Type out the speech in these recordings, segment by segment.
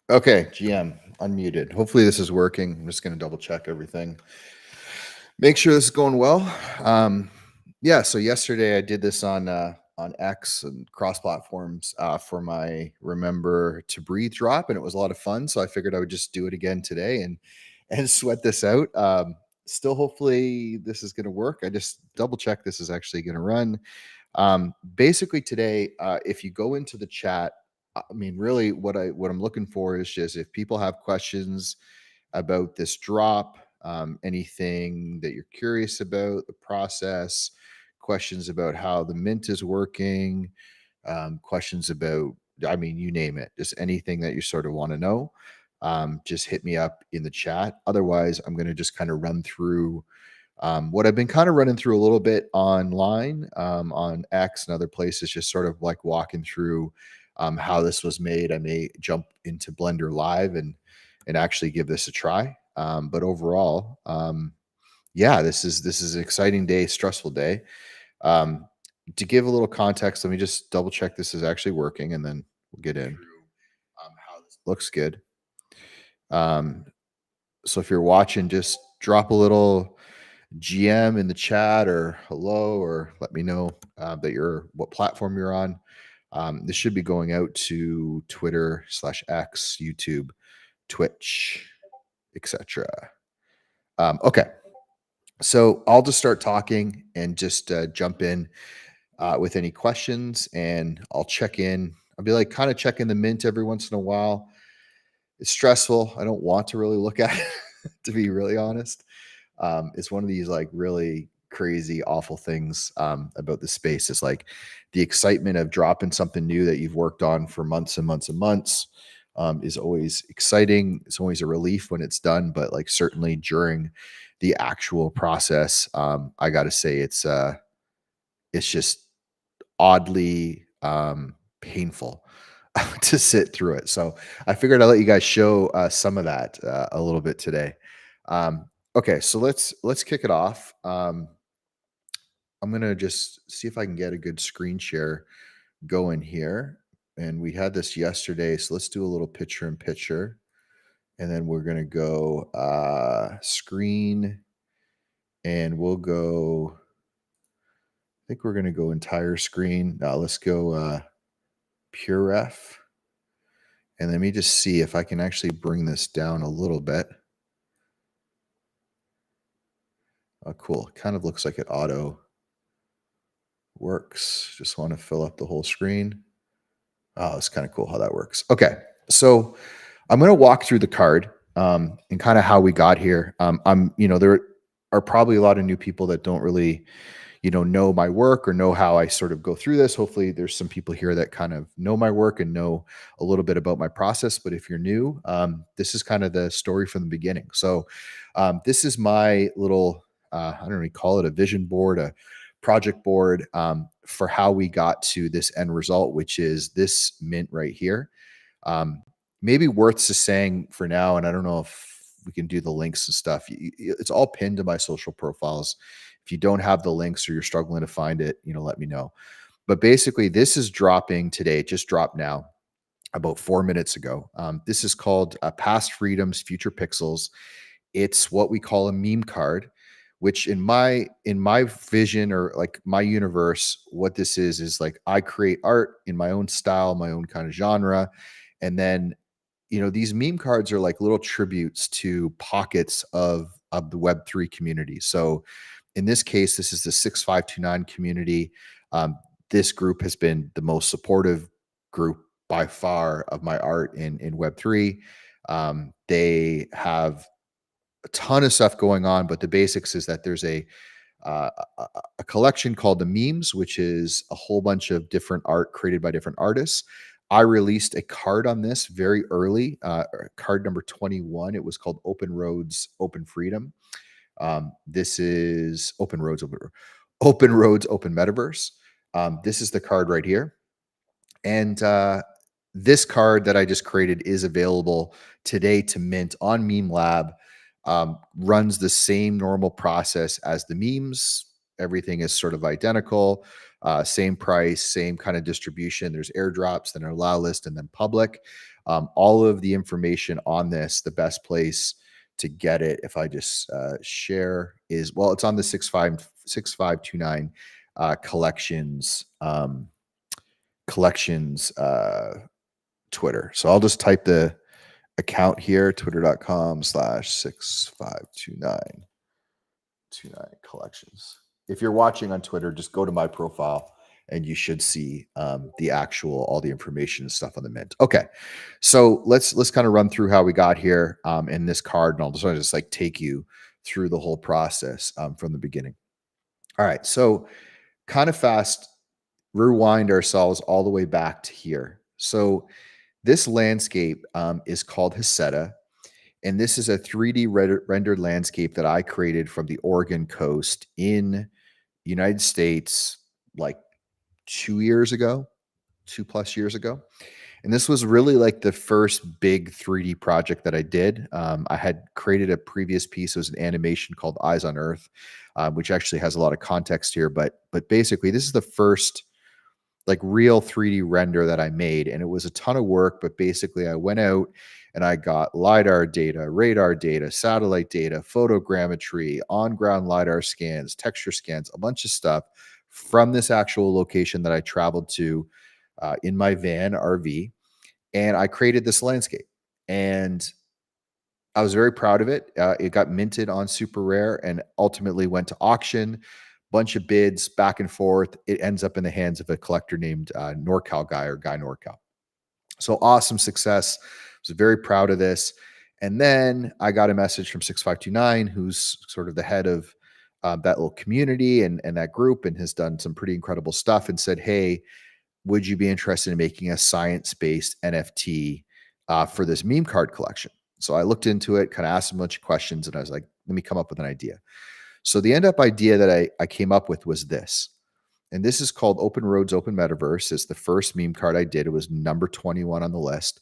Okay, GM, unmuted. Hopefully this is working. I'm just going to double check everything. Make sure this is going well. Yeah, so yesterday I did this on X and cross platforms for my Remember to Breathe drop, and it was a lot of fun. So I figured I would just do it again today and sweat this out. Still, hopefully this is going to work. I just double check this is actually going to run. Basically today, if you go into the chat, I mean, really, what I'm looking for is just if people have questions about this drop, anything that you're curious about, the process, questions about how the mint is working, questions about, I mean, you name it, just anything that you sort of want to know. Just hit me up in the chat. Otherwise, I'm going to just kind of run through what I've been kind of running through a little bit online on X and other places, just sort of like walking through how this was made. I may jump into Blender Live and actually give this a try. But overall, yeah, this is an exciting day, stressful day. Um, to give a little context, let me just double check this is actually working, and then we'll get in. How this looks good. Um, so if you're watching, just drop a little GM in the chat or hello, or let me know that you're what platform you're on. This should be going out to Twitter/X, YouTube, Twitch, etc. Okay, so I'll just start talking and just jump in with any questions, and I'll check in. I'll be like kind of checking the mint every once in a while. It's stressful. I don't want to really look at it, to be really honest. It's one of these like really crazy, awful things about the space. Is like the excitement of dropping something new that you've worked on for months and months and months is always exciting. It's always a relief when it's done, but like certainly during the actual process, I got to say it's just oddly painful to sit through it. So I figured I'd let you guys show some of that a little bit today. Okay, so let's kick it off. I'm gonna just see if I can get a good screen share going here. And we had this yesterday, so let's do a little picture in picture, and then we're gonna go screen, and we'll go. I think we're gonna go entire screen. Let's go PureRef. And let me just see if I can actually bring this down a little bit. Oh, cool. Kind of looks like it auto works. Just want to fill up the whole screen. Oh, it's kind of cool how that works. Okay. So I'm going to walk through the card and kind of how we got here. There are probably a lot of new people that don't really know my work or know how I sort of go through this. Hopefully there's some people here that kind of know my work and know a little bit about my process. But if you're new, this is kind of the story from the beginning. So this is my little, I don't really call it a vision board, a project board for how we got to this end result, which is this mint right here. Maybe worth just saying for now, and I don't know if we can do the links and stuff. It's all pinned to my social profiles. If you don't have the links or you're struggling to find it, let me know. But basically, this is dropping today. It just dropped now, about 4 minutes ago. This is called Past Freedoms, Future Pixels. It's what we call a meme card, which in my vision or like my universe, what this is like I create art in my own style, my own kind of genre, and then these meme cards are like little tributes to pockets of the Web3 community. So in this case, this is the 6529 community. This group has been the most supportive group by far of my art in Web3. They have a ton of stuff going on, but the basics is that there's uh, a collection called the Memes, which is a whole bunch of different art created by different artists. I released a card on this very early, card number 21. It was called Open Roads, Open Freedom. This is Open Roads, Open Metaverse. This is the card right here. And this card that I just created is available today to mint on Meme Lab. Runs the same normal process as the memes. Everything is sort of identical, same price, same kind of distribution. There's airdrops, then allow list, and then public. All of the information on this, the best place to get it, if I just share, is, well, it's on the 6529 collections Twitter. So I'll just type the account here, twitter.com/6529 collections. If you're watching on Twitter, just go to my profile and you should see the actual, all the information and stuff on the mint. Okay, so let's kind of run through how we got here in this card, and I'll just like take you through the whole process from the beginning. All right, so kind of fast rewind ourselves all the way back to here. So this landscape is called Heceta, and this is a 3D rendered landscape that I created from the Oregon coast in United States, like 2+ years ago. And this was really like the first big 3D project that I did. I had created a previous piece. It was an animation called Eyes on Earth, which actually has a lot of context here. But basically, this is the first like real 3D render that I made, and it was a ton of work. But basically, I went out and I got LiDAR data, radar data, satellite data, photogrammetry, on-ground LiDAR scans, texture scans, a bunch of stuff from this actual location that I traveled to in my van RV, and I created this landscape. And I was very proud of it. It got minted on Super Rare and ultimately went to auction. Bunch of bids back and forth. It ends up in the hands of a collector named NorCal Guy, or Guy NorCal. So awesome success. I was very proud of this. And then I got a message from 6529, who's sort of the head of that little community and that group, and has done some pretty incredible stuff, and said, hey, would you be interested in making a science-based NFT for this meme card collection? So I looked into it, kind of asked a bunch of questions, and I was like, let me come up with an idea. So the end up idea that I came up with was this. And this is called Open Roads, Open Metaverse. It's the first meme card I did. It was number 21 on the list.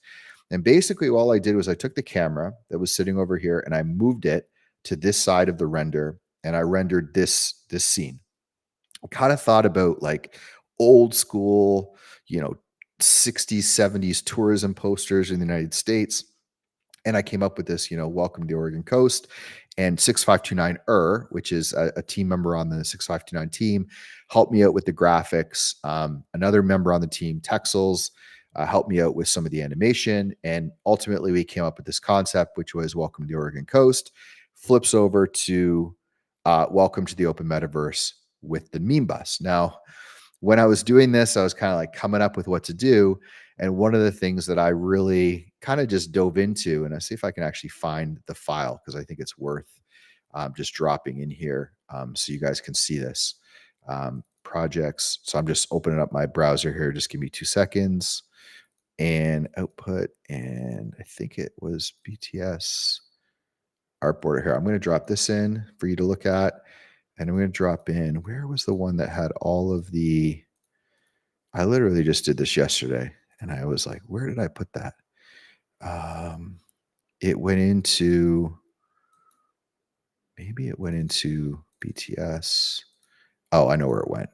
And basically all I did was I took the camera that was sitting over here and I moved it to this side of the render, and I rendered this scene. I kind of thought about like old school, 60s, 70s tourism posters in the United States. And I came up with this, welcome to the Oregon coast. And 6529 which is a team member on the 6529 team, helped me out with the graphics. Another member on the team, Texels, helped me out with some of the animation. And ultimately, we came up with this concept, which was welcome to the Oregon coast, flips over to welcome to the open metaverse with the meme bus. Now, when I was doing this, I was kind of like coming up with what to do. And one of the things that I really kind of just dove into, and I see if I can actually find the file, because I think it's worth just dropping in here so you guys can see this. Projects. So I'm just opening up my browser here. Just give me 2 seconds. And output. And I think it was BTS artboard here. I'm going to drop this in for you to look at. And I'm going to drop in, where was the one that had all of the, I literally just did this yesterday. And I was like, where did I put that? It went into, maybe it went into BTS. Oh, I know where it went.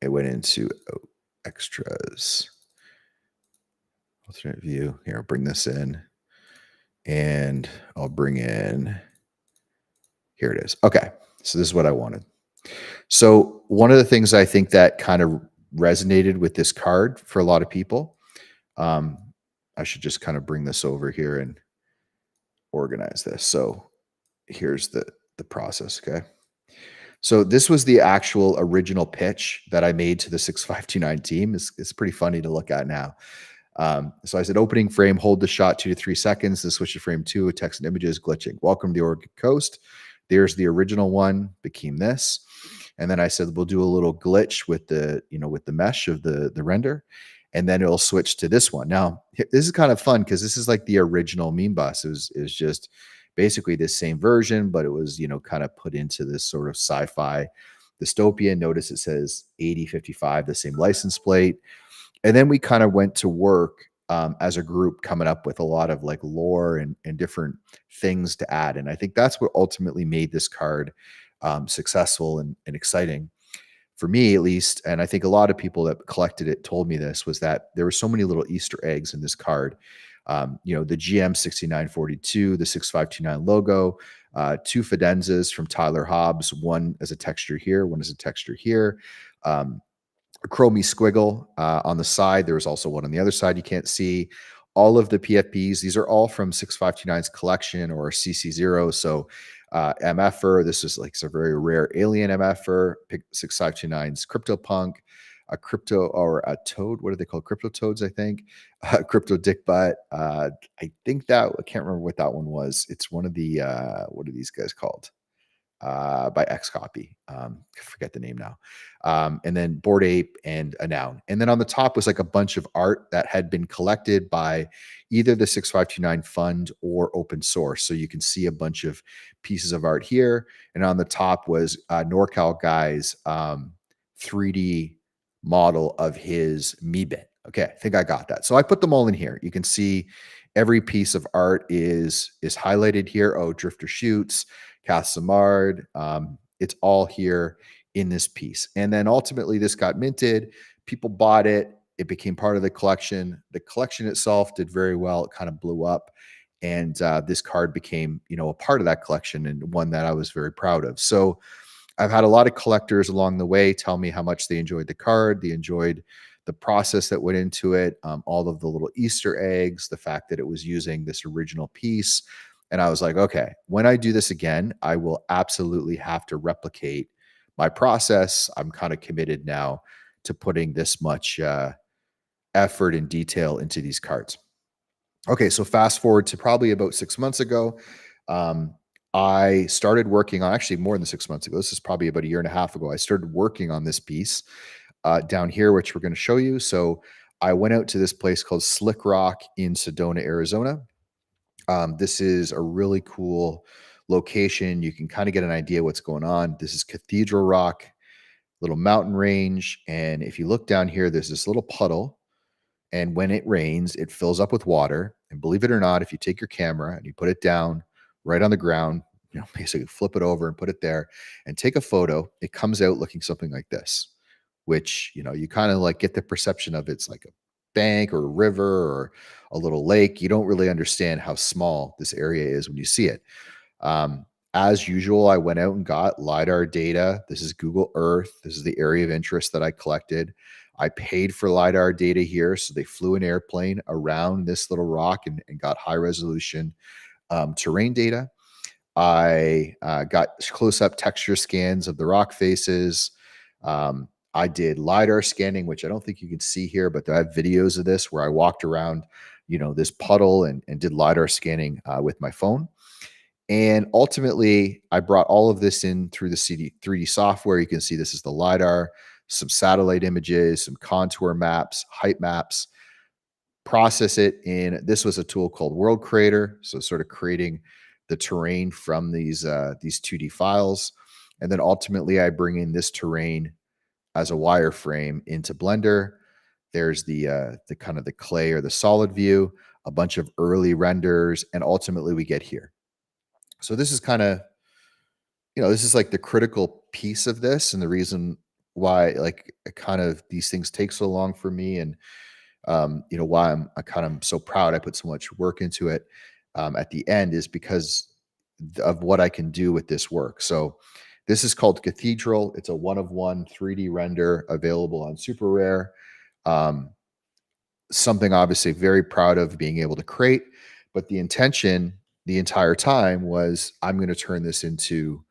It went into extras. Alternate view. Here, I'll bring this in. And I'll bring in, here it is. Okay, so this is what I wanted. So one of the things I think that kind of resonated with this card for a lot of people, I should just kind of bring this over here and organize this. So here's the process, okay? So this was the actual original pitch that I made to the 6529 team. It's pretty funny to look at now. So I said, opening frame, hold the shot 2 to 3 seconds. Then switch to frame 2, text and images, glitching. Welcome to the Oregon coast. There's the original one, became this. And then I said, we'll do a little glitch with the, with the mesh of the render. And then it'll switch to this one. Now, this is kind of fun because this is like the original meme bus. It was just basically the same version, but it was, kind of put into this sort of sci-fi dystopia. Notice it says 8055, the same license plate. And then we kind of went to work as a group, coming up with a lot of like lore and different things to add. And I think that's what ultimately made this card successful and exciting. for me at least, and I think a lot of people that collected it told me this, was that there were so many little Easter eggs in this card. The GM 6942, the 6529 logo, two Fidenzas from Tyler Hobbs, one as a texture here, one as a texture here. A chromey squiggle on the side. There was also one on the other side you can't see. All of the PFPs, these are all from 6529's collection or CC0. So MFer, this is like a very rare alien MFer, 6529's CryptoPunk, a crypto or a toad. What are they called? Crypto toads, I think. Crypto dick butt. I think that I can't remember what that one was. It's one of the what are these guys called? By X Copy. I forget the name now. And then Bored Ape and a noun. And then on the top was like a bunch of art that had been collected by either the 6529 fund or open source. So you can see a bunch of pieces of art here. And on the top was NorCal Guy's 3D model of his Meebit. Okay, I think I got that. So I put them all in here. You can see every piece of art is highlighted here. Oh, Drifter Shoots, Kath Samard. It's all here in this piece. And then ultimately this got minted. People bought it. It became part of the collection. The collection itself did very well. It kind of blew up. And this card became, a part of that collection and one that I was very proud of. So I've had a lot of collectors along the way tell me how much they enjoyed the card. They enjoyed the process that went into it, all of the little Easter eggs, the fact that it was using this original piece. And I was like, okay, when I do this again, I will absolutely have to replicate my process. I'm kind of committed now to putting this much effort and detail into these cards. Okay, so fast forward to probably about 6 months ago. I started working on, actually more than 6 months ago. This is probably about a year and a half ago. I started working on this piece down here, which we're going to show you. So I went out to this place called Slick Rock in Sedona, Arizona. This is a really cool location. You can kind of get an idea what's going on. This is Cathedral Rock, little mountain range. And if you look down here, there's this little puddle. And when it rains, it fills up with water. And believe it or not, if you take your camera and you put it down right on the ground, basically flip it over and put it there and take a photo, it comes out looking something like this, which, you kind of like get the perception of it's like a bank or a river or a little lake. You don't really understand how small this area is when you see it. As usual, I went out and got LiDAR data. This is Google Earth. This is the area of interest that I collected. I paid for LiDAR data here. So they flew an airplane around this little rock and got high resolution terrain data. I got close-up texture scans of the rock faces. I did LiDAR scanning, which I don't think you can see here, but I have videos of this where I walked around, this puddle and did LiDAR scanning with my phone. And ultimately, I brought all of this in through the 3D software. You can see this is the LiDAR, some satellite images, some contour maps, height maps, process it in. This was a tool called World Creator. So sort of creating the terrain from these 2D files. And then ultimately, I bring in this terrain as a wireframe into Blender. There's the kind of the clay or the solid view, a bunch of early renders, and ultimately we get here. So this is kind of, this is like the critical piece of this and the reason why like kind of these things take so long for me and why I kind of so proud I put so much work into it at the end is because of what I can do with this work. So this is called Cathedral. It's a 1-of-1 3D render available on Super Rare. Something obviously very proud of being able to create, but the intention the entire time was I'm going to turn this into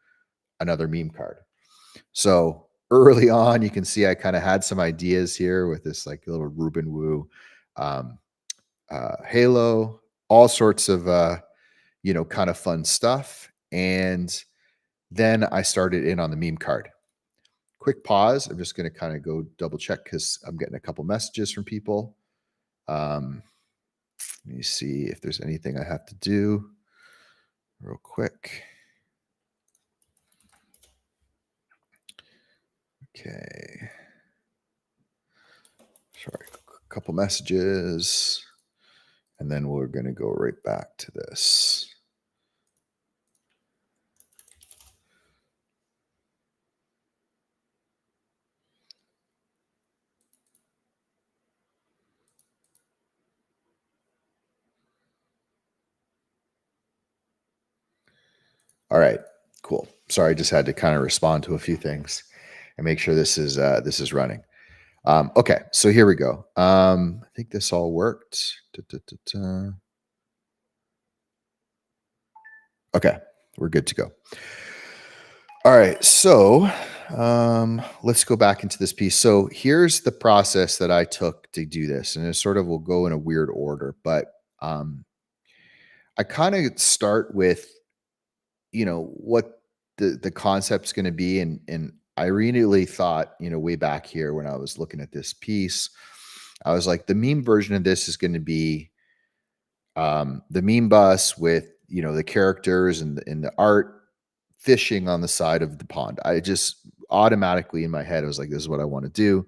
another meme card. So early on, you can see I kind of had some ideas here with this like little Ruben Wu halo, all sorts of kind of fun stuff. And then I started in on the meme card. Quick pause. I'm just going to kind of go double check because I'm getting a couple messages from people. Let me see if there's anything I have to do real quick. Okay. Sorry, a couple messages. And then we're going to go right back to this. All right, cool. Sorry, I just had to kind of respond to a few things and make sure this is running. Okay, so here we go. I think this all worked. Da, da, da, da. Okay, we're good to go. All right, so let's go back into this piece. So here's the process that I took to do this, and it sort of will go in a weird order, but um, I kind of start with what the concept's going to be, and I really thought way back here when I was looking at this piece, I was like, the meme version of this is going to be the meme bus with the characters and the art fishing on the side of the pond. I just automatically in my head I was like, this is what I want to do.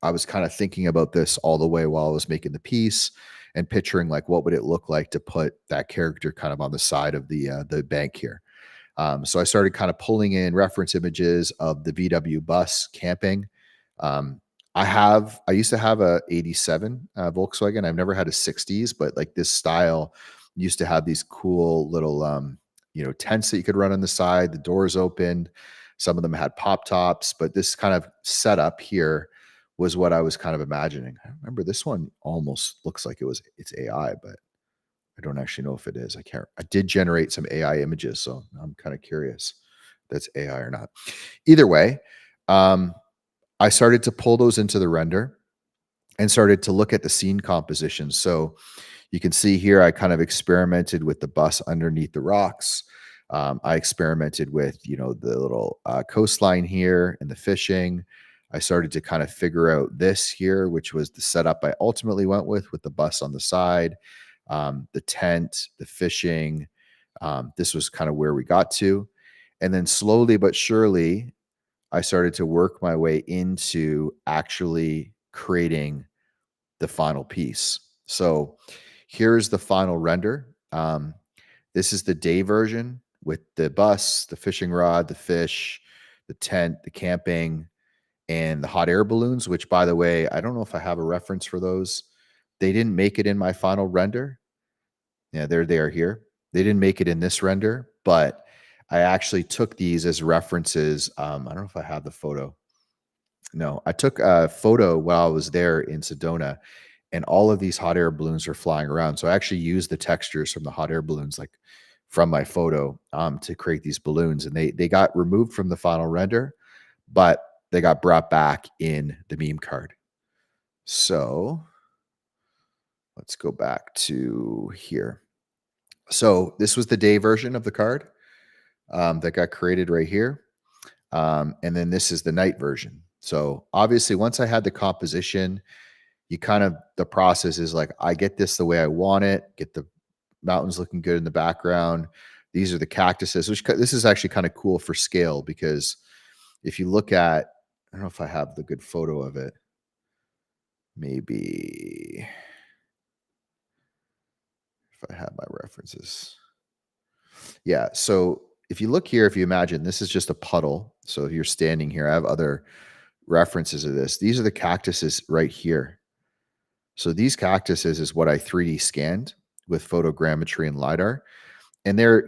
I was kind of thinking about this all the way while I was making the piece and picturing like what would it look like to put that character kind of on the side of the bank here. So I started kind of pulling in reference images of the VW bus camping. Um, I used to have a 87 Volkswagen. I've never had a 60s, but like this style used to have these cool little, tents that you could run on the side, the doors opened. Some of them had pop tops, but this kind of setup here was what I was kind of imagining. I remember this one almost looks like it's AI, but I don't actually know if it is. I can't. I did generate some AI images, so I'm kind of curious if that's AI or not. Either way, um, I started to pull those into the render and started to look at the scene composition. So you can see here, I kind of experimented with the bus underneath the rocks. I experimented with, the little coastline here and the fishing. I started to kind of figure out this here, which was the setup I ultimately went with the bus on the side, the tent, the fishing. This was kind of where we got to. And then slowly but surely, I started to work my way into actually creating the final piece. So here's the final render. This is the day version with the bus, the fishing rod, the fish, the tent, the camping, and the hot air balloons, which, by the way, I don't know if I have a reference for those. They didn't make it in my final render. Yeah, there they are here. They didn't make it in this render, but I actually took these as references. I don't know if I have the photo. No, I took a photo while I was there in Sedona, and all of these hot air balloons are flying around. So I actually used the textures from the hot air balloons, like from my photo, to create these balloons. And they got removed from the final render, but they got brought back in the meme card. So let's go back to here. So this was the day version of the card that got created right here. And then this is the night version. So obviously, once I had the composition, the process is like, I get this the way I want it, get the mountains looking good in the background. These are the cactuses, this is actually kind of cool for scale because if you look at, I don't know if I have the good photo of it. Maybe if I have my references. Yeah. So if you look here, if you imagine this is just a puddle. So if you're standing here, I have other references of this. These are the cactuses right here. So these cactuses is what I 3D scanned with photogrammetry and LiDAR. And they're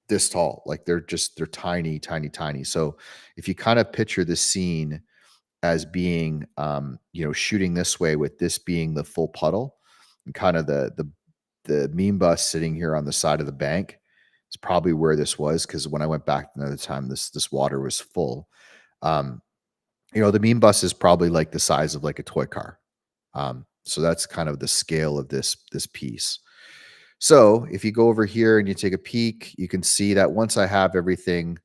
this tall, like they're tiny, tiny, tiny. So if you kind of picture this scene as being, shooting this way with this being the full puddle and kind of the meme bus sitting here on the side of the bank, it's probably where this was. Cause when I went back another time, this water was full. Um, the meme bus is probably like the size of like a toy car. So that's kind of the scale of this piece. So if you go over here and you take a peek, you can see that once I have everything,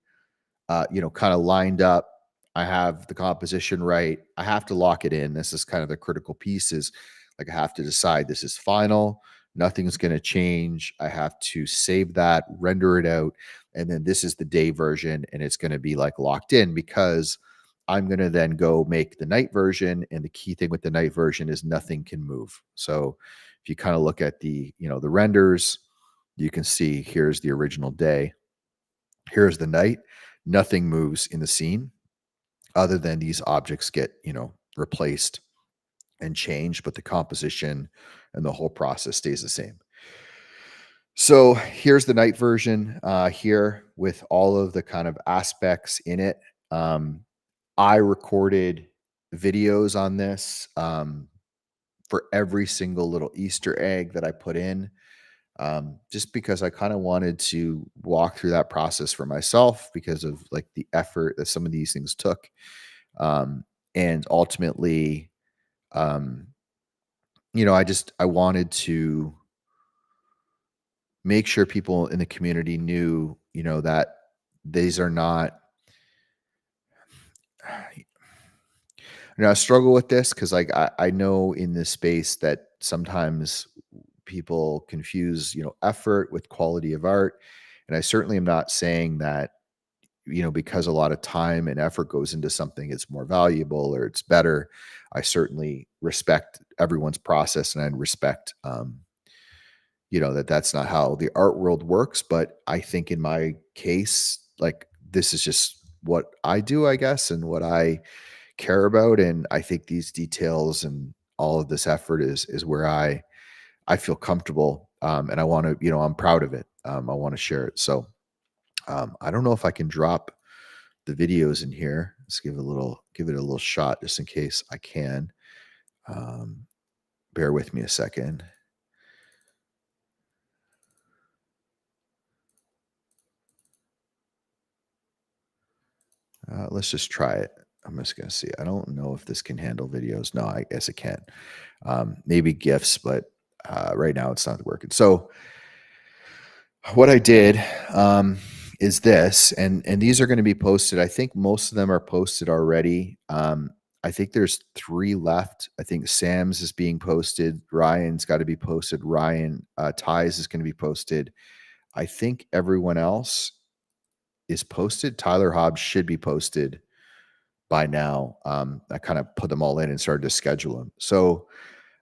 kind of lined up, I have the composition right. I have to lock it in. This is kind of the critical piece is like I have to decide this is final. Nothing's going to change. I have to save that, render it out, and then this is the day version, and it's going to be like locked in because I'm going to then go make the night version. And the key thing with the night version is nothing can move. So if you kind of look at the renders, you can see here's the original day. Here's the night. Nothing moves in the scene other than these objects get, replaced and changed, but the composition and the whole process stays the same. So here's the night version here with all of the kind of aspects in it. Um, I recorded videos on this for every single little Easter egg that I put in, just because I kind of wanted to walk through that process for myself because of like the effort that some of these things took. Um, and ultimately, um, I wanted to make sure people in the community knew, that these are not, I struggle with this because like I know in this space that sometimes people confuse, effort with quality of art. And I certainly am not saying that, because a lot of time and effort goes into something, it's more valuable or it's better. I certainly respect everyone's process and I respect, that that's not how the art world works. But I think in my case, like this is just what I do, I guess, and what I care about. And I think these details and all of this effort is where I feel comfortable. And I want to, I'm proud of it. I want to share it. So I don't know if I can drop the videos in here. Let's give it a little shot just in case I can. Um, bear with me a second. Let's just try it. I'm just gonna see. I don't know if this can handle videos. No, I guess it can. Maybe GIFs, but right now it's not working. So what I did is this, and these are going to be posted. I think most of them are posted already. I think there's 3 left. I think Sam's is being posted. Ryan's got to be posted. Ryan Ties is going to be posted. I think everyone else is posted. Tyler Hobbs should be posted by now. I kind of put them all in and started to schedule them. So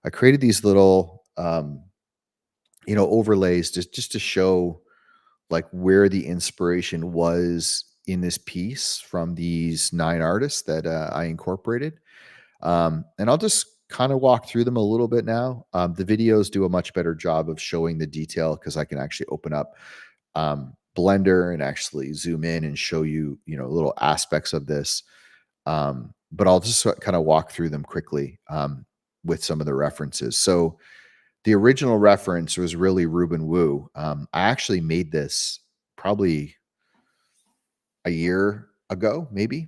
I created these little, overlays just to show like where the inspiration was in this piece from these 9 artists that I incorporated. And I'll just kind of walk through them a little bit now. The videos do a much better job of showing the detail because I can actually open up Blender and actually zoom in and show you, little aspects of this. But I'll just kind of walk through them quickly with some of the references. So the original reference was really Ruben Wu. I actually made this probably a year ago, maybe.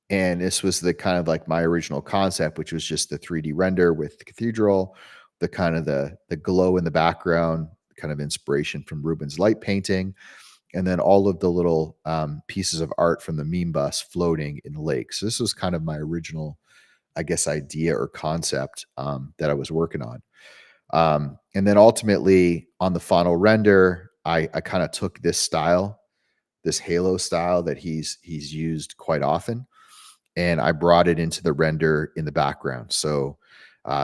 And this was the kind of like my original concept, which was just the 3D render with the cathedral, the kind of the glow in the background, kind of inspiration from Ruben's light painting, and then all of the little pieces of art from the meme bus floating in the lake. So this was kind of my original, I guess, idea or concept that I was working on. And then ultimately on the final render, I kind of took this style, this halo style that he's used quite often, and I brought it into the render in the background. So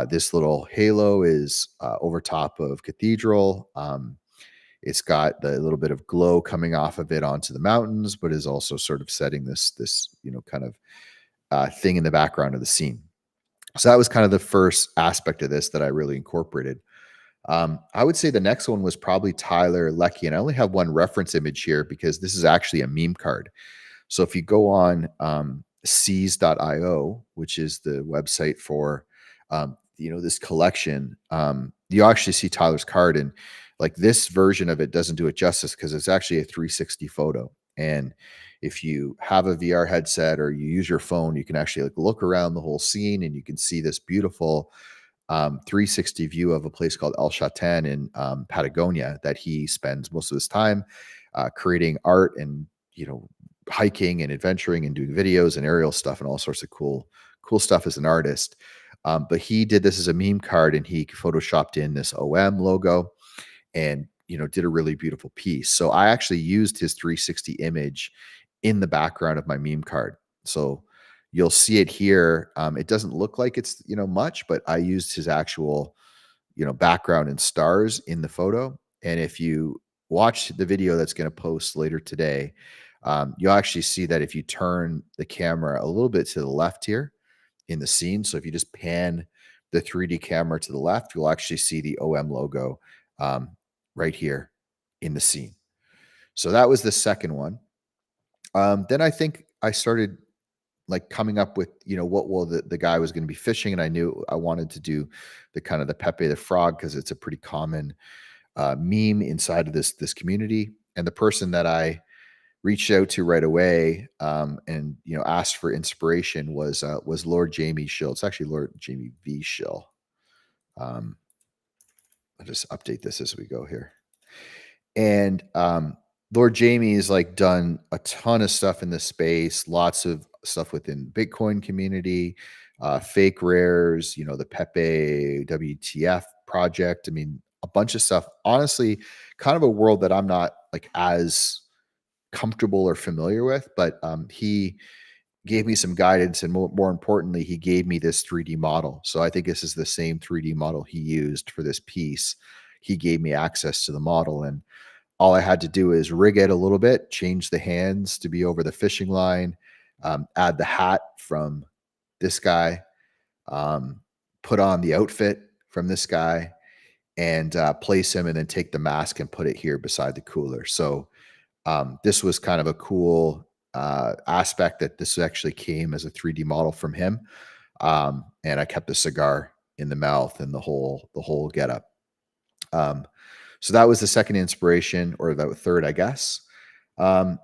this little halo is over top of cathedral. It's got the little bit of glow coming off of it onto the mountains, but is also sort of setting this kind of thing in the background of the scene. So that was kind of the first aspect of this that I really incorporated. I would say the next one was probably Tyler Lecky, and I only have one reference image here because this is actually a meme card. So if you go on Seas.io, which is the website for this collection, you actually see Tyler's card, and like this version of it doesn't do it justice because it's actually a 360 photo. And if you have a VR headset or you use your phone, you can actually like look around the whole scene and you can see this beautiful 360 view of a place called El Chatan in Patagonia that he spends most of his time creating art and hiking and adventuring and doing videos and aerial stuff and all sorts of cool stuff as an artist. But he did this as a meme card and he photoshopped in this OM logo and did a really beautiful piece. So I actually used his 360 image in the background of my meme card. So you'll see it here. It doesn't look like it's much, but I used his actual background and stars in the photo. And if you watch the video that's going to post later today, you'll actually see that if you turn the camera a little bit to the left here in the scene, so if you just pan the 3D camera to the left, you'll actually see the OM logo right here. in the scene. So that was the second one. Then I think I started like coming up with, what will the guy was going to be fishing. And I knew I wanted to do the kind of the Pepe the Frog because it's a pretty common meme inside of this community. And the person that I reached out to right away, and asked for inspiration was Lord Jamie Schill. It's actually Lord Jamie V Schill. Um, I'll just update this as we go here. And Lord Jamie's like done a ton of stuff in this space, lots of stuff within Bitcoin community, fake rares, the Pepe WTF project. I mean, a bunch of stuff. Honestly, kind of a world that I'm not like as comfortable or familiar with, but he gave me some guidance, and more importantly, he gave me this 3D model. So I think this is the same 3D model he used for this piece. He gave me access to the model, and all I had to do is rig it a little bit, change the hands to be over the fishing line, add the hat from this guy, put on the outfit from this guy, and place him, and then take the mask and put it here beside the cooler. So this was kind of a cool aspect that this actually came as a 3D model from him. And I kept the cigar in the mouth and the whole getup. So that was the second inspiration, or the third, I guess.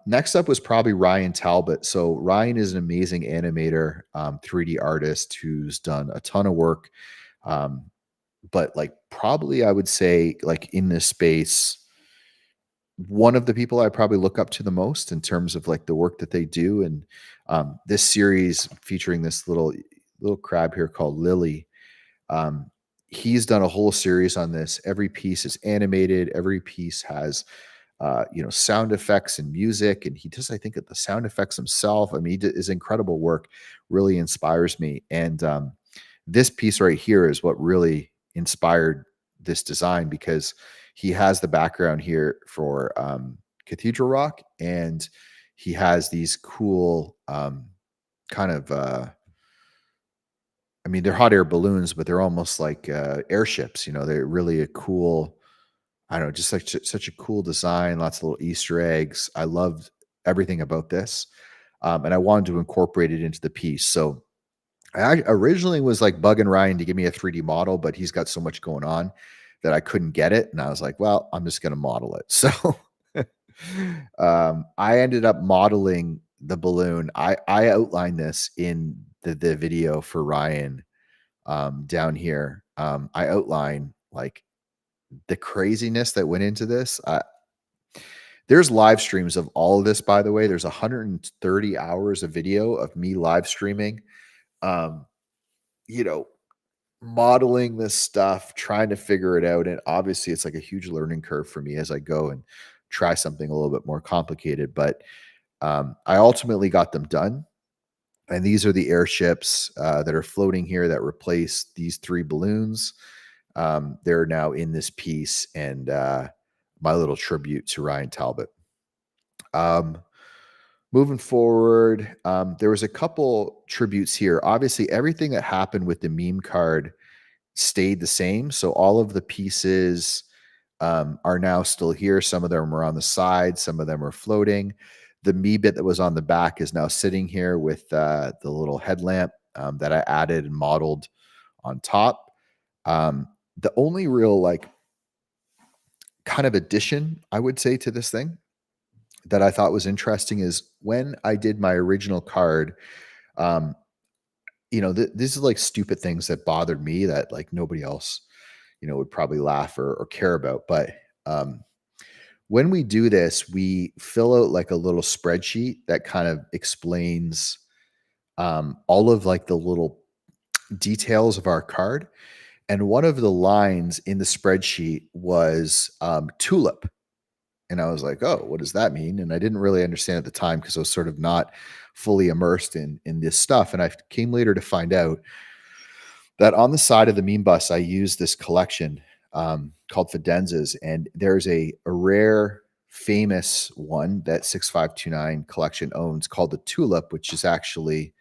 Next up was probably Ryan Talbot. So Ryan is an amazing animator, 3D artist who's done a ton of work. But like probably I would say like in this space, one of the people I probably look up to the most in terms of like the work that they do. And this series featuring this little crab here called Lily. Um, he's done a whole series on this. Every piece is animated. Every piece has sound effects and music, and he does, I think, the sound effects himself. I mean, his incredible work really inspires me. And this piece right here is what really inspired this design, because he has the background here for Cathedral Rock, and he has these cool kind of I mean, they're hot air balloons, but they're almost like airships. They're really a cool, I don't know, just like such a cool design, lots of little Easter eggs. I loved everything about this. And I wanted to incorporate it into the piece. So I originally was like bugging Ryan to give me a 3D model, but he's got so much going on that I couldn't get it. And I was like, well, I'm just going to model it. So I ended up modeling the balloon. I outlined this in the video for Ryan down here. I outline like the craziness that went into this. There's live streams of all of this, by the way. There's 130 hours of video of me live streaming, um, you know, modeling this stuff, trying to figure it out. And obviously, it's like a huge learning curve for me as I go and try something a little bit more complicated. But I ultimately got them done. And these are the airships that are floating here that replace these three balloons. They're now in this piece, and my little tribute to Ryan Talbot. Moving forward, there was a couple tributes here. Obviously, everything that happened with the meme card stayed the same. So all of the pieces are now still here. Some of them are on the side, some of them are floating. The me bit that was on the back is now sitting here with the little headlamp that I added and modeled on top. The only real like kind of addition I would say to this thing that I thought was interesting is when I did my original card, um, this is like stupid things that bothered me that like nobody else, would probably laugh or care about. But when we do this, we fill out like a little spreadsheet that kind of explains all of like the little details of our card. And one of the lines in the spreadsheet was tulip. And I was like, oh, what does that mean? And I didn't really understand at the time because I was sort of not fully immersed in this stuff. And I came later to find out that on the side of the meme bus, I used this collection called Fidenzas. And there's a rare, famous one that 6529 collection owns called the tulip, which is actually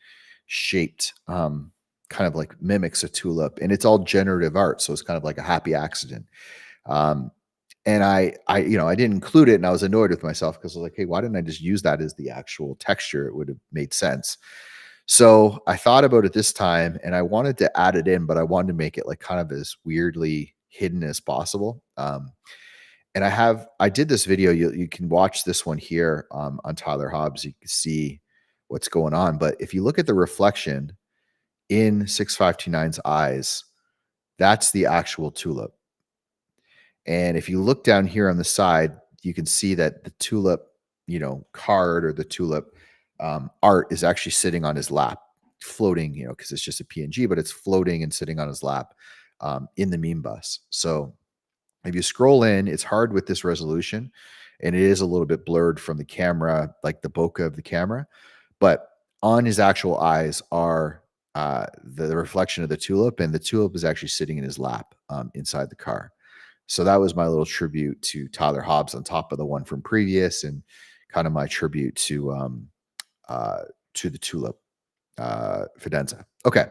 shaped kind of like mimics a tulip. And it's all generative art. So it's kind of like a happy accident. And I didn't include it, and I was annoyed with myself because I was like, "Hey, why didn't I just use that as the actual texture? It would have made sense." So I thought about it this time, and I wanted to add it in, but I wanted to make it like kind of as weirdly hidden as possible. And I did this video. You can watch this one here on Tyler Hobbs. You can see what's going on. But if you look at the reflection in 6529's eyes, that's the actual tulip. And if you look down here on the side, you can see that the tulip, card or the tulip art is actually sitting on his lap, floating, because it's just a PNG, but it's floating and sitting on his lap in the meme bus. So if you scroll in, it's hard with this resolution and it is a little bit blurred from the camera, like the bokeh of the camera. But on his actual eyes are the reflection of the tulip, and the tulip is actually sitting in his lap inside the car. So that was my little tribute to Tyler Hobbs on top of the one from previous, and kind of my tribute to the tulip Fidenza. Okay,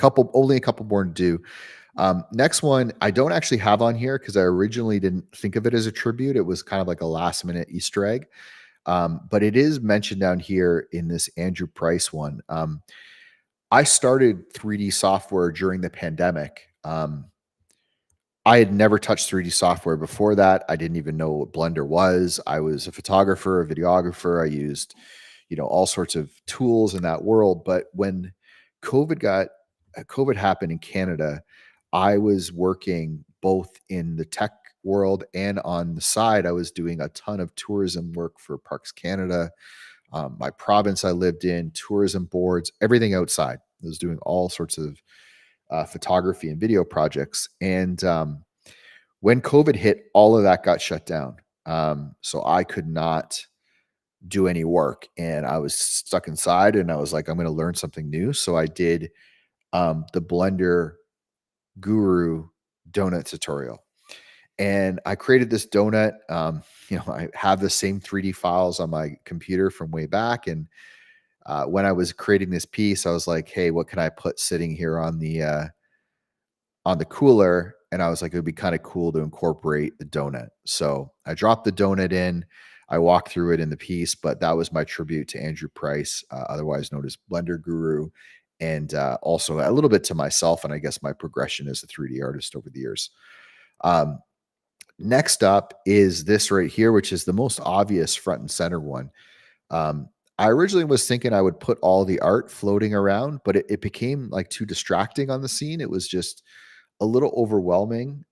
only a couple more to do. Next one I don't actually have on here because I originally didn't think of it as a tribute. It was kind of like a last minute Easter egg. But it is mentioned down here in this Andrew Price one. I started 3D software during the pandemic. I had never touched 3D software before that. I didn't even know what Blender was. I was a photographer, a videographer. I used, all sorts of tools in that world. But when COVID happened in Canada, I was working both in the tech world and on the side. I was doing a ton of tourism work for Parks Canada, my province I lived in, tourism boards, everything outside. I was doing all sorts of photography and video projects. And when COVID hit, all of that got shut down. So I could not do any work and I was stuck inside, and I was like, I'm going to learn something new. So I did the Blender Guru donut tutorial. And I created this donut. I have the same 3D files on my computer from way back. And when I was creating this piece, I was like, hey, what can I put sitting here on the cooler? And I was like, it would be kind of cool to incorporate the donut. So I dropped the donut in. I walked through it in the piece, but that was my tribute to Andrew Price, otherwise known as Blender Guru, and also a little bit to myself, and I guess my progression as a 3D artist over the years. Next up is this right here, which is the most obvious front and center one. I originally was thinking I would put all the art floating around, but it became like too distracting on the scene. It was just a little overwhelming.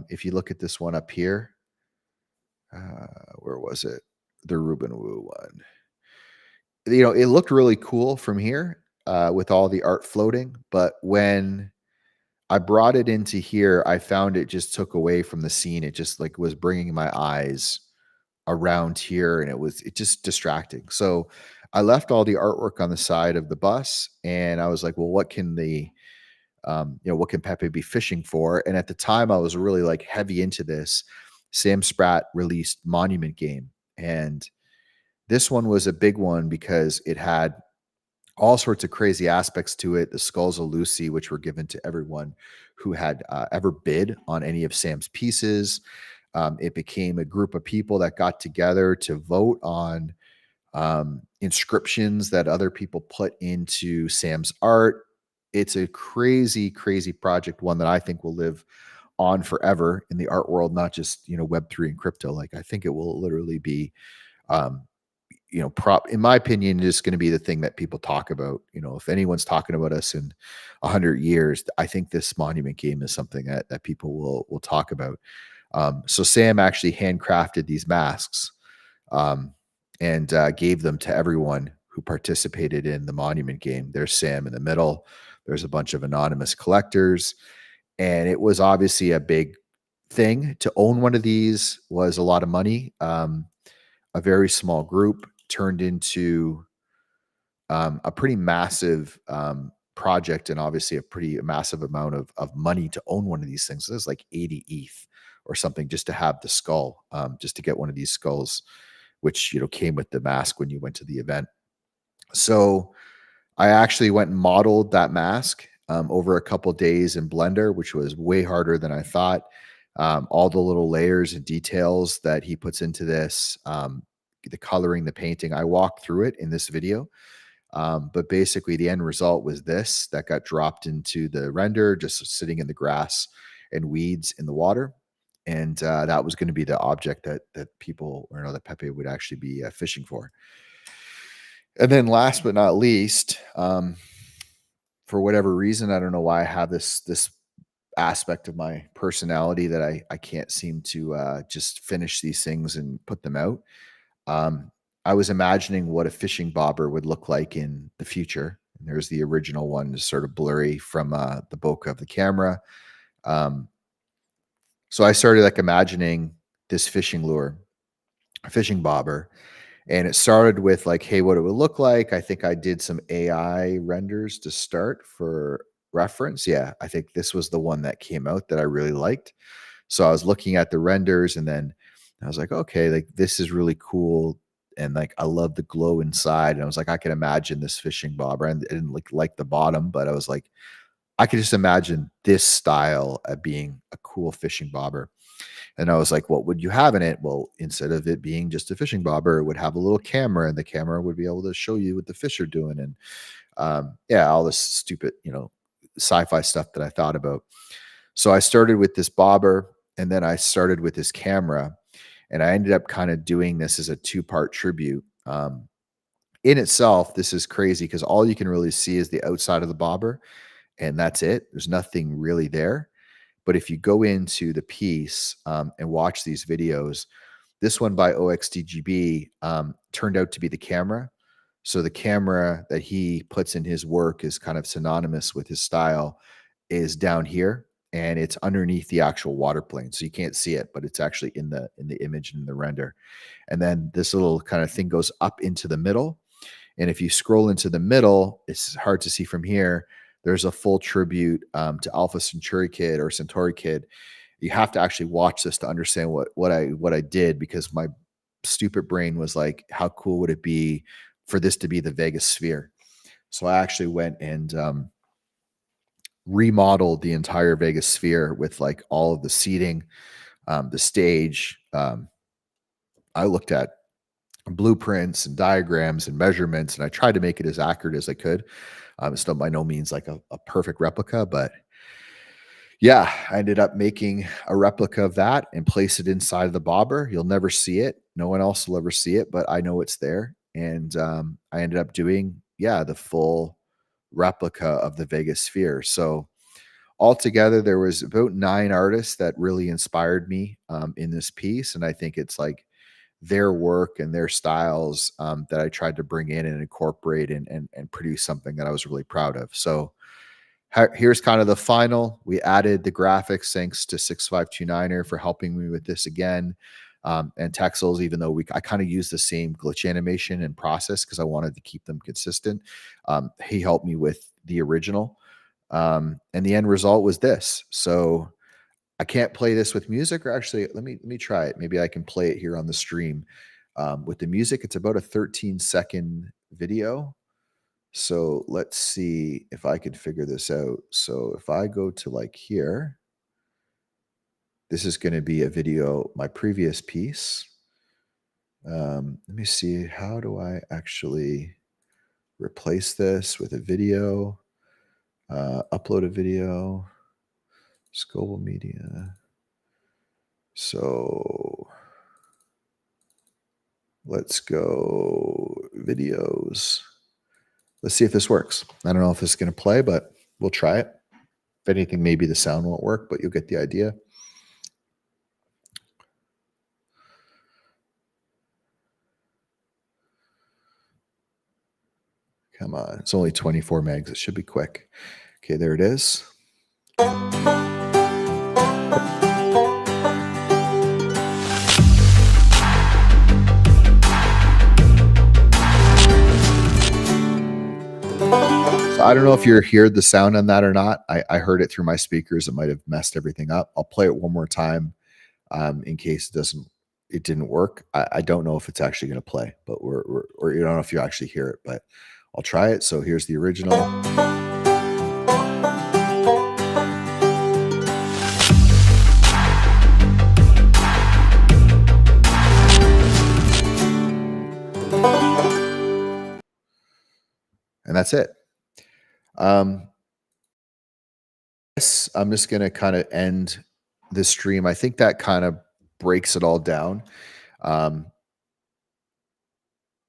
If you look at this one up here, where was it? The Ruben Wu one. It looked really cool from here with all the art floating, but when I brought it into here, I found it just took away from the scene. It just like was bringing my eyes around here, and it just distracting. So I left all the artwork on the side of the bus, and I was like, well, what can what can Pepe be fishing for? And at the time I was really like heavy into this. Sam Spratt released Monument Game, and this one was a big one because it had all sorts of crazy aspects to it. The skulls of Lucy, which were given to everyone who had ever bid on any of Sam's pieces. It became a group of people that got together to vote on inscriptions that other people put into Sam's art. It's a crazy, crazy project, one that I think will live on forever in the art world, not just, Web3 and crypto. Like, I think it will literally be, um, in my opinion, just going to be the thing that people talk about. If anyone's talking about us in 100 years, I think this Monument Game is something that people will talk about. So Sam actually handcrafted these masks, and gave them to everyone who participated in the Monument Game. There's Sam in the middle. There's a bunch of anonymous collectors, and it was obviously a big thing. To own one of these was a lot of money. A very small group turned into a pretty massive project, and obviously a pretty massive amount of money to own one of these things. So it was like 80 ETH or something just to have the skull, just to get one of these skulls, which came with the mask when you went to the event. So I actually went and modeled that mask over a couple days in Blender, which was way harder than I thought. all the little layers and details that he puts into this, the coloring, the painting. I walked through it in this video. But basically, the end result was this that got dropped into the render, just sitting in the grass and weeds in the water. And that was going to be the object that people, or no, that Pepe would actually be fishing for. And then last but not least, for whatever reason, I don't know why I have this aspect of my personality that I can't seem to just finish these things and put them out. Um, I was imagining what a fishing bobber would look like in the future. And there's the original one, just sort of blurry from the bokeh of the camera. So I started like imagining this fishing lure, a fishing bobber, and it started with like, hey, what it would look like. I think I did some AI renders to start for reference. Yeah, I think this was the one that came out that I really liked. So I was looking at the renders, and then I was like, okay, like this is really cool. And like I love the glow inside. And I was like, I can imagine this fishing bobber. And I didn't like the bottom, but I was like, I could just imagine this style of being a cool fishing bobber. And I was like, what would you have in it? Well, instead of it being just a fishing bobber, it would have a little camera, and the camera would be able to show you what the fish are doing. And yeah, all this stupid, sci-fi stuff that I thought about. So I started with this bobber, and then I started with this camera, and I ended up kind of doing this as a two-part tribute. In itself, this is crazy because all you can really see is the outside of the bobber, and that's it. There's nothing really there. But if you go into the piece and watch these videos, this one by OXDGB turned out to be the camera. So the camera that he puts in his work is kind of synonymous with his style, is down here, and it's underneath the actual water plane. So you can't see it, but it's actually in the image and in the render. And then this little kind of thing goes up into the middle. And if you scroll into the middle, it's hard to see from here. There's a full tribute to Alpha Centauri Kid or Centauri Kid. You have to actually watch this to understand what I did, because my stupid brain was like, how cool would it be for this to be the Vegas Sphere? So I actually went and remodeled the entire Vegas Sphere with like all of the seating, the stage. I looked at blueprints and diagrams and measurements, and I tried to make it as accurate as I could. It's not by no means like a perfect replica, but yeah, I ended up making a replica of that and place it inside of the bobber. You'll never see it. No one else will ever see it, but I know it's there. And I ended up doing, the full replica of the Vegas Sphere. So altogether, there was about 9 artists that really inspired me in this piece. And I think it's like their work and their styles that I tried to bring in and incorporate and produce something that I was really proud of. So here's kind of the final. We added the graphics thanks to 6529er for helping me with this again. And Texels, even though I kind of used the same glitch animation and process because I wanted to keep them consistent. He helped me with the original. And the end result was this. So I can't play this with music, or actually, let me try it. Maybe I can play it here on the stream with the music. It's about a 13-second video. So let's see if I can figure this out. So if I go to like here, this is going to be a video, my previous piece. Let me see. How do I actually replace this with a video? Upload a video. Scoville Media. So let's go videos. Let's see if this works. I don't know if this is going to play, but we'll try it. If anything, maybe the sound won't work, but you'll get the idea. Come on. It's only 24 megs. It should be quick. Okay, there it is. So I don't know if you heard the sound on that or not. I heard it through my speakers. It might have messed everything up. I'll play it one more time in case it didn't work. I don't know if it's actually going to play, but or you don't know if you actually hear it, but I'll try it. So here's the original. that's it. Um, yes, I'm just gonna kind of end this stream. I think that kind of breaks it all down. Um,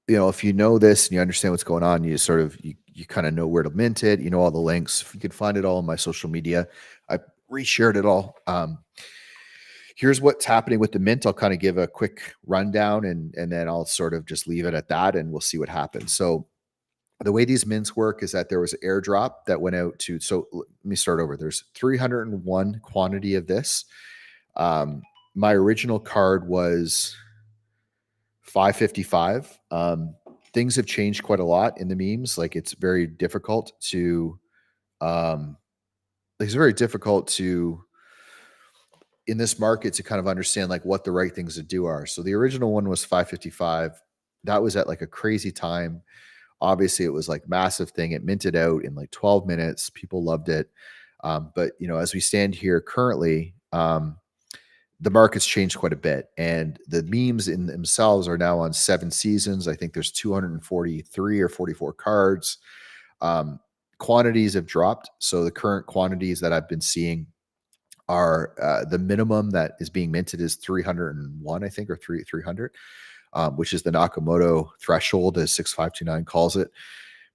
if you know this and you understand what's going on, you kind of know where to mint it. You know all the links. You can find it all on my social media. I reshared it all. Here's what's happening with the mint. I'll kind of give a quick rundown and then I'll sort of just leave it at that and we'll see what happens. So the way these mints work is that there was an airdrop that went out to, so let me start over. There's 301 quantity of this. My original card was 555. Things have changed quite a lot in the memes. Like it's very difficult to, um, in this market to kind of understand like what the right things to do are. So the original one was 555. That was at like a crazy time. Obviously, it was like massive thing. It minted out in like 12 minutes. People loved it. But as we stand here currently, the market's changed quite a bit, and the memes in themselves are now on 7 seasons. I think there's 243 or 44 cards. Quantities have dropped, so the current quantities that I've been seeing are the minimum that is being minted is 301, I think, or 300, which is the Nakamoto threshold, as 6529 calls it.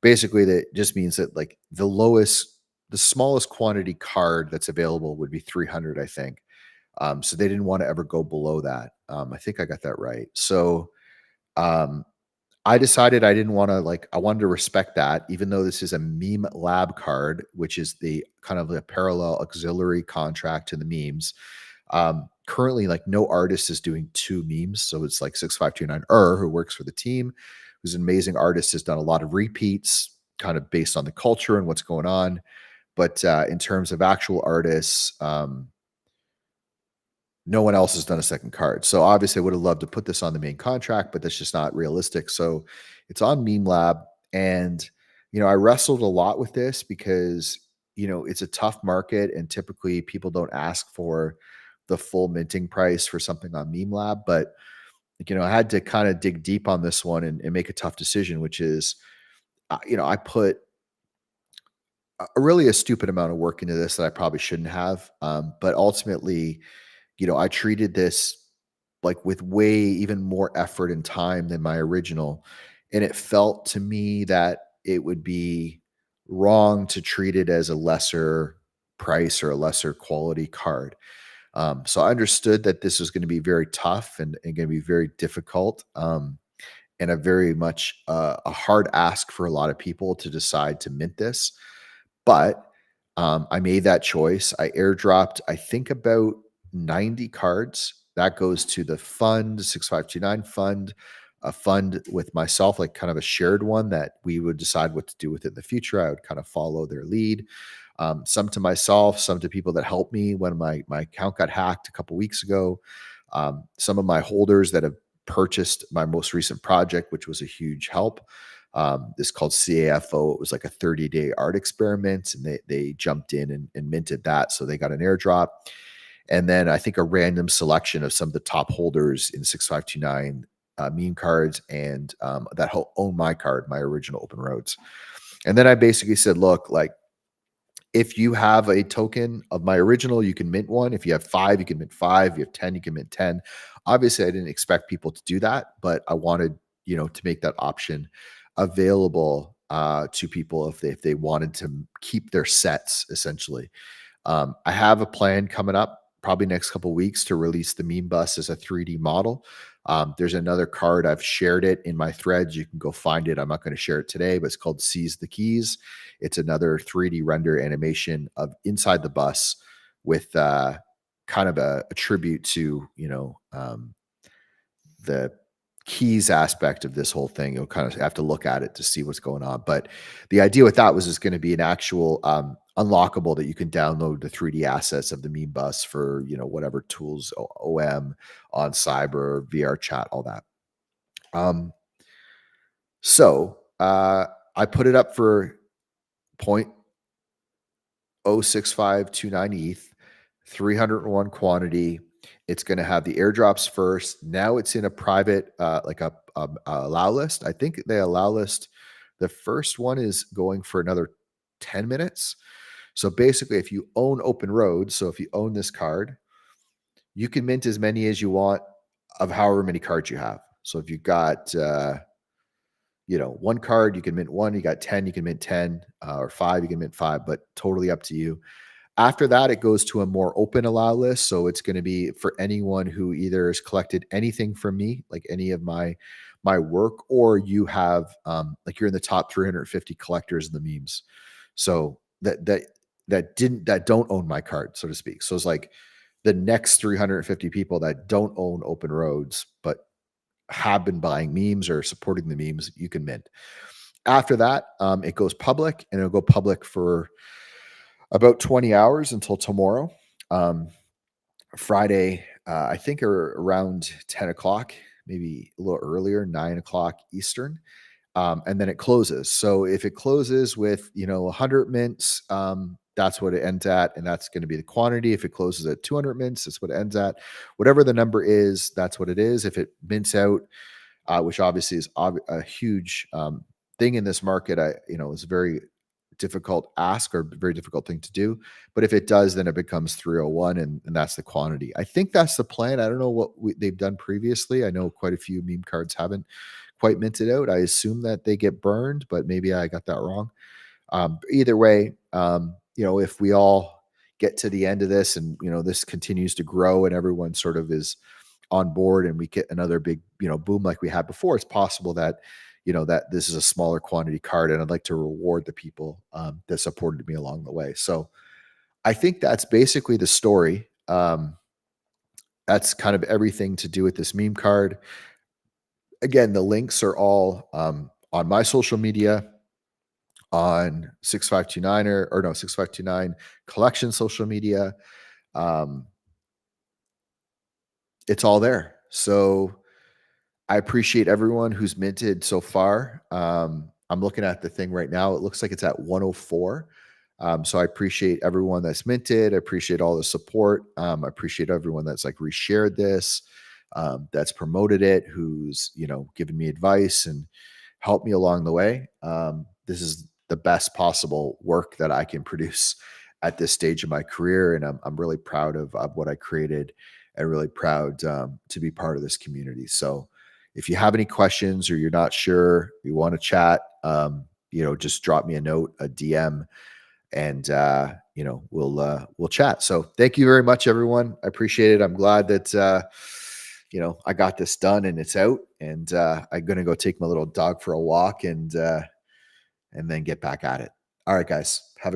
Basically, that just means that like the smallest quantity card that's available would be 300, I think. So they didn't want to ever go below that. I think I got that right. So um, I decided I didn't want to I wanted to respect that, even though this is a meme lab card, which is the kind of a parallel auxiliary contract to the memes. Currently, like no artist is doing 2 memes. So it's like 6529 who works for the team, who's an amazing artist, has done a lot of repeats, kind of based on the culture and what's going on. But in terms of actual artists, no one else has done a second card. So obviously, I would have loved to put this on the main contract, but that's just not realistic. So it's on Meme Lab. And, I wrestled a lot with this because, it's a tough market and typically people don't ask for the full minting price for something on Meme Lab. But, I had to kind of dig deep on this one and make a tough decision, which is, I put really a stupid amount of work into this that I probably shouldn't have. But ultimately, I treated this like with way even more effort and time than my original. And it felt to me that it would be wrong to treat it as a lesser price or a lesser quality card. So I understood that this was going to be very tough and going to be very difficult, and a very much a hard ask for a lot of people to decide to mint this. But I made that choice. I airdropped, I think, about 90 cards. That goes to the fund, 6529 fund, a fund with myself, like kind of a shared one that we would decide what to do with it in the future. I would kind of follow their lead. Some to myself, some to people that helped me when my account got hacked a couple weeks ago. Some of my holders that have purchased my most recent project, which was a huge help. This called CAFO. It was like a 30-day art experiment, and they jumped in and minted that. So they got an airdrop. And then I think a random selection of some of the top holders in 6529 meme cards and that own my card, my original Open Roads. And then I basically said, look, like if you have a token of my original, you can mint one. If you have 5, you can mint 5. If you have 10, you can mint 10. Obviously, I didn't expect people to do that, but I wanted, to make that option available to people if they wanted to keep their sets, essentially. I have a plan coming up probably next couple of weeks to release the meme bus as a 3D model. There's another card. I've shared it in my threads. You can go find it. I'm not going to share it today, but it's called Seize the Keys. It's another 3D render animation of inside the bus with kind of a tribute to, the keys aspect of this whole thing. You'll kind of have to look at it to see what's going on. But the idea with that was it's going to be an actual unlockable that you can download the 3D assets of the meme bus for, whatever tools, OM, on Cyber, VR chat, all that. So I put it up for 0.0652 ETH, 301 quantity. It's going to have the airdrops first. Now it's in a private, like a allow list. I think they allow list The first one is going for another 10 minutes. So basically, if you own Open Roads, so if you own this card, you can mint as many as you want of however many cards you have. So if you've got, one card, you can mint one. You got 10, you can mint 10, or five, you can mint five, but totally up to you. After that, it goes to a more open allow list. So it's going to be for anyone who either has collected anything from me, like any of my work, or you have like you're in the top 350 collectors in the memes. So that don't own my card, so to speak. So it's like the next 350 people that don't own Open Roads, but have been buying memes or supporting the memes, you can mint. After that, it goes public, and it'll go public for about 20 hours until tomorrow. Um, Friday, I think around 10 o'clock, maybe a little earlier, 9 o'clock Eastern. And then it closes. So if it closes with 100 mints, that's what it ends at, and that's going to be the quantity. If it closes at 200 mints, that's what it ends at. Whatever the number is, that's what it is. If it mints out, which obviously is a huge thing in this market, is a very difficult ask or very difficult thing to do. But if it does, then it becomes 301, and that's the quantity. I think that's the plan. I don't know what they've done previously. I know quite a few meme cards haven't quite minted out. I assume that they get burned, but maybe I got that wrong. Either way, if we all get to the end of this and this continues to grow and everyone sort of is on board and we get another big boom like we had before, it's possible that that this is a smaller quantity card, and I'd like to reward the people that supported me along the way. So I think that's basically the story. That's kind of everything to do with this meme card. Again, the links are all on my social media, on 6529 or no 6529 collection social media. Um, it's all there. So I appreciate everyone who's minted so far. I'm looking at the thing right now. It looks like it's at 104. So I appreciate everyone that's minted. I appreciate all the support. I appreciate everyone that's like reshared this, that's promoted it, who's given me advice and helped me along the way. This is the best possible work that I can produce at this stage of my career, and I'm really proud of what I created, and really proud to be part of this community. So if you have any questions or you're not sure, you want to chat, just drop me a note, a DM, and we'll chat. So thank you very much, everyone. I appreciate it. I'm glad that I got this done and it's out. And I'm gonna go take my little dog for a walk and then get back at it. All right, guys. Have a